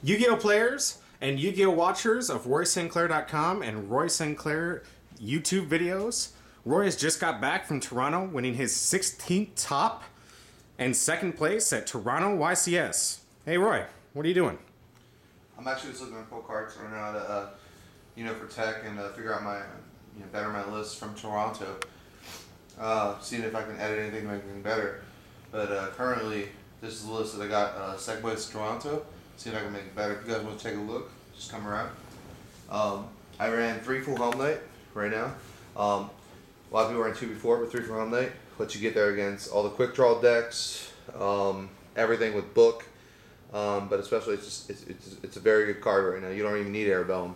Yu-Gi-Oh players and Yu-Gi-Oh watchers of RoySinclair.com and Roy Sinclair YouTube videos. Roy has just got back from Toronto, winning his 16th top and second place at Toronto YCS. Hey Roy, what are you doing? I'm actually just looking at pull cards right now to, for tech and figure out my, better my list from Toronto. Seeing if I can edit anything to make anything better. But currently, this is the list that I got. Segues Toronto. See if I can make it better. If you guys want to take a look, just come around. I ran 3 full home night right now. A lot of people ran 2 before, but 3 for home night. What you get there against all the quick draw decks, everything with book. But especially it's a very good card right now. You don't even need Arabellum.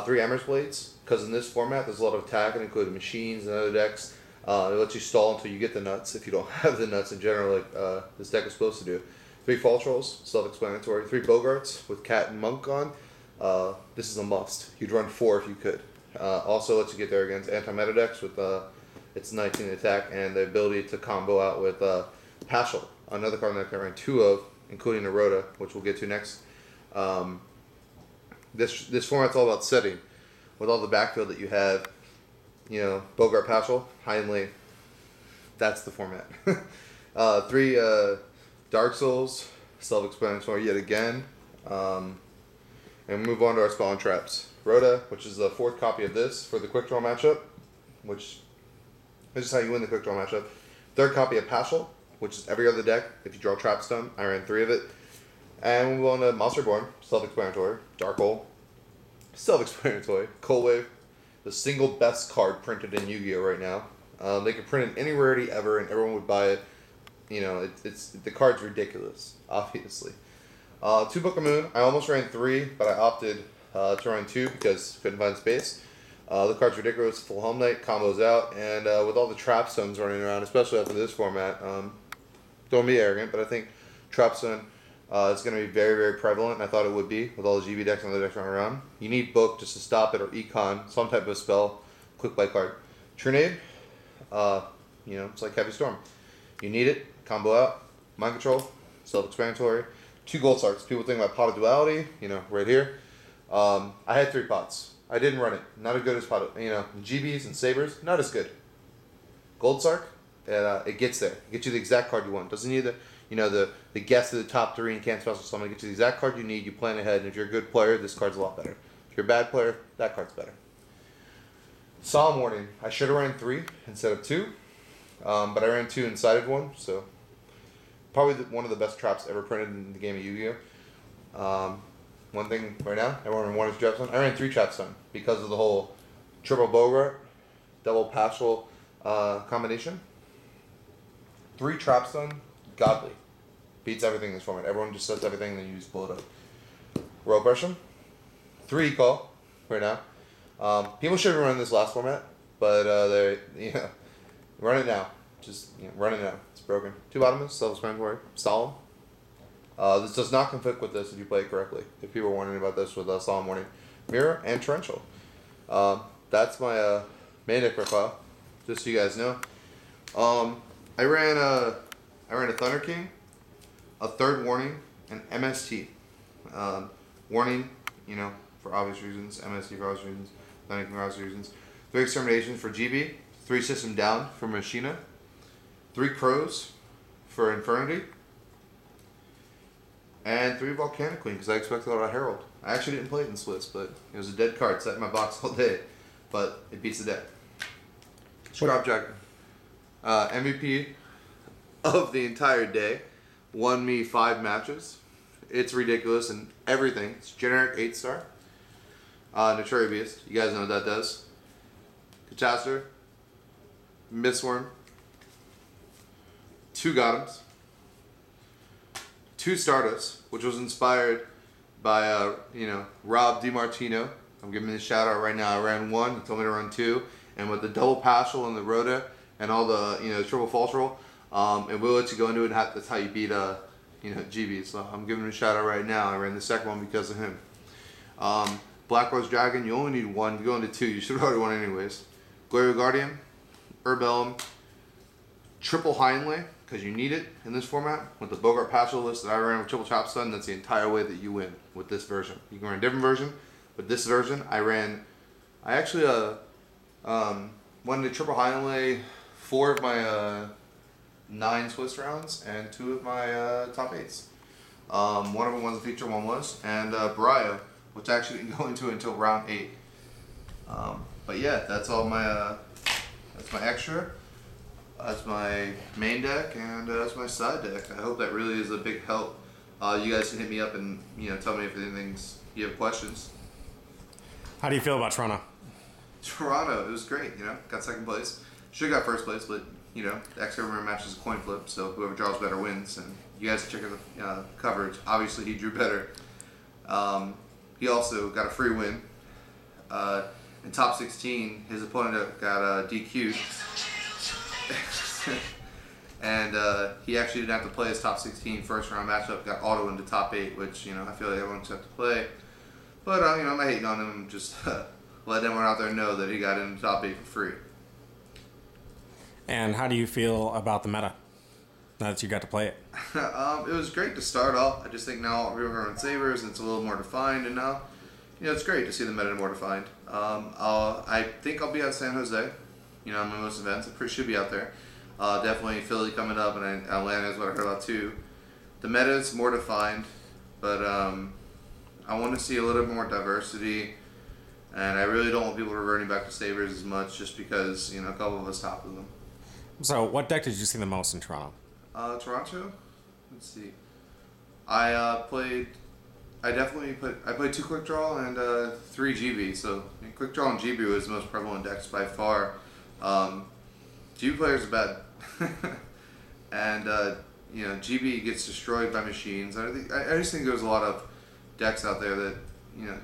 3 Emmer's Blades, because in this format there's a lot of attack, including machines and other decks. It lets you stall until you get the nuts if you don't have the nuts in general, like this deck is supposed to do. 3 Fall Trolls, self-explanatory. 3 Bogarts with Cat and Monk on. This is a must. You'd run 4 if you could. Also lets you get there against anti-meta decks with its 19 attack and the ability to combo out with Paschal, another card that I ran 2 of, including Eroda, which we'll get to next. This format's all about setting. With all the backfield that you have, Bogart Paschal, high and lane. That's the format. 3 Dark Souls, self-explanatory yet again. And move on to our spawn traps. Rhoda, which is the 4th copy of this for the quick draw matchup, which this is how you win the quick draw matchup. 3rd copy of Paschal, which is every other deck. If you draw Trapstone, I ran 3 of it. And we move on to Monsterborn, self-explanatory. Dark Hole, self-explanatory. Cold Wave, the single best card printed in Yu-Gi-Oh right now. They could print it any rarity ever, and everyone would buy it. The card's ridiculous, obviously. 2 Book of Moon. I almost ran 3, but I opted to run 2 because couldn't find space. The card's ridiculous. Full home night, combos out, and with all the Trapstones running around, especially after this format, don't be arrogant, but I think Trapstone is going to be very, very prevalent, and I thought it would be with all the GB decks and other decks running around. You need Book just to stop it, or Econ, some type of spell, quick play card. Trinade, it's like Heavy Storm. You need it, combo out. Mind Control, self-explanatory. 2 Gold Sarks. People think about Pot of Duality, right here. I had 3 pots. I didn't run it. Not as good as Pot of, GBs and Sabers, not as good. Gold Sark, it gets there. It gets you the exact card you want. Doesn't need the guess to the top 3 and can't special summon. It gets you the exact card you need. You plan ahead, and if you're a good player, this card's a lot better. If you're a bad player, that card's better. Solemn Warning. I should have ran 3 instead of 2, but I ran 2 and sided 1, so probably one of the best traps ever printed in the game of Yu-Gi-Oh! One thing right now, everyone ran 1 is Trapstone. I ran 3 Trapstone because of the whole triple Bogart, double Paschal combination. 3 Trapstone, godly. Beats everything in this format. Everyone just sets everything and then you just pull it up. Royal Pressure. 3 Call right now. People should have run this last format, but run it now. Just run it now. It's broken. 2 Bottomless, self-explanatory. Solemn. This does not conflict with this if you play it correctly. If people are wondering about this with Solemn Warning. Mirror and Torrential. That's my main deck profile, just so you guys know. I ran a Thunder King, a 3rd Warning, and MST. Warning, for obvious reasons. MST for obvious reasons. Thunder King for obvious reasons. 3 Exterminations for GB. 3 System Down for Machina. 3 Crows for Infernity. And 3 Volcanic Queen, because I expected a lot of Herald. I actually didn't play it in splits, but it was a dead card sat in my box all day. But it beats the deck. Scrap Dragon. MVP of the entire day. Won me 5 matches. It's ridiculous and everything. It's generic 8-star. Notori Beast. You guys know what that does. Catastor. Mistworm. 2 Gotems. 2 Stardust, which was inspired by, Rob DiMartino. I'm giving him a shout out right now. I ran 1, he told me to run 2, and with the double Paschal and the Rhoda and all the, triple false roll, and we'll let you go into it, and that's how you beat, GB. So I'm giving him a shout out right now. I ran the second one because of him. Black Rose Dragon, you only need 1. You go into 2, you should have already won anyways. Glory Guardian, Herbellum, triple Heinley, because you need it in this format. With the Bogart Paschal list that I ran with Triple Chop Stun, that's the entire way that you win with this version. You can run a different version, but this version I actually wanted to triple high and lay 4 of my 9 Swiss rounds and 2 of my top 8s. One of them was a feature, one was, and Baraya, which I actually didn't go into until round 8. But yeah, that's all my that's my extra. That's my main deck, and that's my side deck. I hope that really is a big help. You guys can hit me up and tell me if you have questions. How do you feel about Toronto? Toronto, it was great. Got second place. Should have got first place, but the X-River match is a coin flip, so whoever draws better wins. And you guys check out the coverage. Obviously, he drew better. He also got a free win. In top 16, his opponent got DQ'd. And he actually didn't have to play his top 16 first round matchup, got auto into top 8, which I feel like everyone should have to play. But I'm not hating on him, just let everyone out there know that he got into top 8 for free. And how do you feel about the meta now that you got to play it? It was great to start off. I just think now we're going to run Sabers and it's a little more defined, and now it's great to see the meta more defined. I think I'll be at San Jose. On most events, I should be out there. Definitely Philly coming up, and Atlanta is what I heard about too. The meta is more defined, but I want to see a little bit more diversity, and I really don't want people reverting back to Sabers as much, just because a couple of us top of them. So, what deck did you see the most in Toronto? Toronto. Let's see. I played 2 quick draw and 3 GB. So quick draw and GB was the most prevalent decks by far. GB players are bad, and GB gets destroyed by machines. I just think there's a lot of decks out there that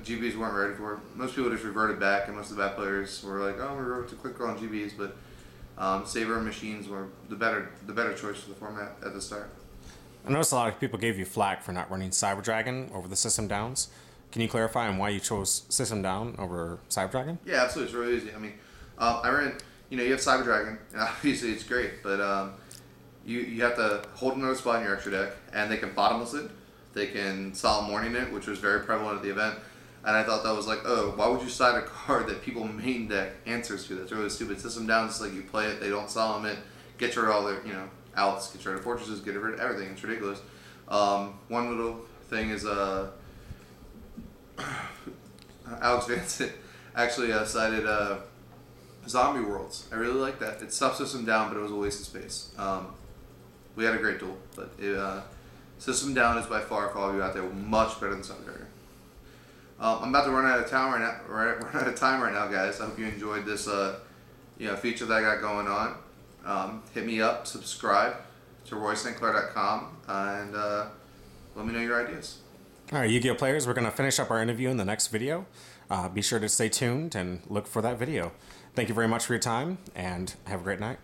GBs weren't ready for. Most people just reverted back, and most of the bad players were like, "Oh, we revert to quick draw and GBs," but Saber machines were the better choice for the format at the start. I noticed a lot of people gave you flack for not running Cyber Dragon over the System Downs. Can you clarify on why you chose System Down over Cyber Dragon? Yeah, absolutely. It's really easy. I mean, I ran. You have Cyber Dragon, and obviously it's great, but you have to hold another spot in your extra deck, and they can bottomless it. They can Solemn Morning it, which was very prevalent at the event. And I thought that was like, oh, why would you side a card that people main deck answers to? That's really stupid. System Down, it's like you play it, they don't Solemn it, get rid of all their, outs, get rid of fortresses, get rid of everything. It's ridiculous. One little thing is Alex Vincent actually cited Zombie Worlds. I really like that. It stopped System Down, but it was a waste of space. We had a great duel, but System Down is by far, for all of you out there, much better than Cyber Dragon. I'm about to run out of time right now, guys. I hope you enjoyed this feature that I got going on. Hit me up, subscribe to RoyStClair.com, and let me know your ideas. All right, Yu-Gi-Oh players, we're going to finish up our interview in the next video. Be sure to stay tuned and look for that video. Thank you very much for your time, and have a great night.